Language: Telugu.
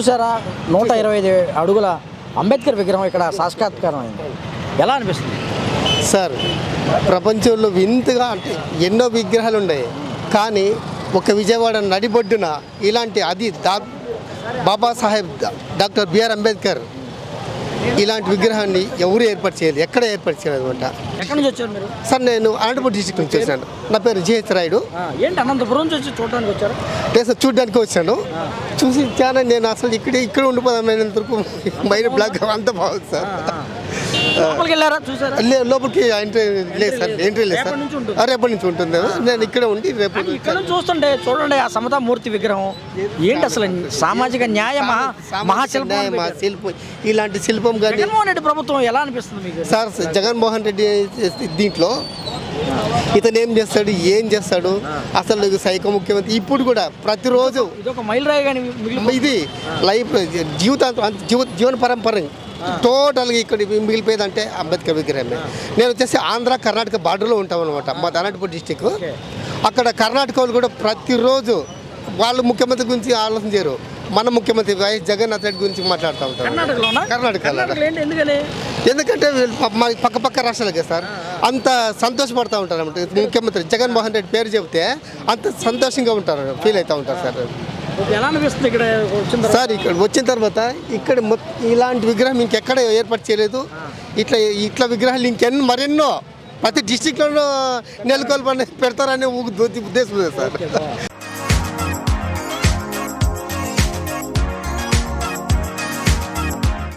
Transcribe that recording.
చూసారా 125 అడుగుల అంబేద్కర్ విగ్రహం ఇక్కడ సాక్షాత్కారం అయింది. ఎలా అనిపిస్తుంది సార్? ప్రపంచంలో వింతగా అంటే ఎన్నో విగ్రహాలు ఉన్నాయి, కానీ ఒక విజయవాడ నడిబొడ్డున ఇలాంటి బాబాసాహెబ్ డాక్టర్ బిఆర్ అంబేద్కర్ ఇలాంటి విగ్రహాన్ని ఎవరు ఏర్పాటు చేయలేదు, ఎక్కడ ఏర్పాటు చేయలేదు అనమాట. ఎక్కడి నుంచి వచ్చారు మీరు? సార్ నేను అనంతపురం డిస్ట్రిక్ట్ నుంచి వచ్చాను. నా పేరు జిహెచ్ రాయుడు. ఏంటి అనంతపురం నుంచి వచ్చి చూడడానికి వచ్చారు? లేదు, చూడడానికి వచ్చాను. చూసి చాలా నేను అసలు ఇక్కడ ఉండిపోదాం అనేందుకు మైండ్ బ్లాక్ అంత బాగుంది సార్. లోపలికి వెళ్ళారా? చూసారా? లోపలికి ఎంట్రీ లేదు సార్, ఎంట్రీ లేదు సార్. రేపటి నుంచి ఉంటుంది. నేను ఇక్కడ ఉండి రేపు ఇక్కడ నుంచి చూస్తుంటే చూడండి ఆ సమతామూర్తి విగ్రహం ఏంటి అసలు సామాజిక న్యాయ మహాశిల్పం. ఇలాంటి శిల్పం కానీ జగన్మోహన్ రెడ్డి ప్రభుత్వం ఎలా అనిపిస్తుంది మీకు? సార్ జగన్మోహన్ రెడ్డి దీంట్లో ఇతను ఏం చేస్తాడు అసలు సైకో ముఖ్యమంత్రి. ఇప్పుడు కూడా ప్రతిరోజు ఇదొక మైలురాయి కానీ ఇది లైఫ్ జీవన పరంపర టోటల్గా ఇక్కడ మిగిలిపోయేదంటే అంబేద్కర్ విగ్రహమే. నేను వచ్చేసి ఆంధ్ర కర్ణాటక బార్డర్లో ఉంటాం అనమాట, మా అనంతపురం డిస్టిక్. అక్కడ కర్ణాటక వాళ్ళు కూడా ప్రతిరోజు వాళ్ళు ముఖ్యమంత్రి గురించి ఆలోచన చేయరు, మన ముఖ్యమంత్రి వైఎస్ జగన్నాథ్ రెడ్డి గురించి మాట్లాడుతూ ఉంటారు కర్ణాటకలో. ఎందుకంటే మా పక్క రాష్ట్రాలు కదా సార్, అంత సంతోషపడుతూ ఉంటారు అన్నమాట. ముఖ్యమంత్రి జగన్మోహన్ రెడ్డి పేరు చెబితే అంత సంతోషంగా ఉంటారు, ఫీల్ అవుతూ ఉంటారు సార్. ఎలా అనిపిస్తుంది ఇక్కడ సార్? ఇక్కడ వచ్చిన తర్వాత ఇక్కడ ఇలాంటి విగ్రహం ఇంకెక్కడ ఏర్పాటు చేయలేదు. ఇట్లా విగ్రహాలు మరెన్నో ప్రతి డిస్టిక్లో నెలకొల్పని పెడతారనే ఉద్దేశం ఉంది సార్.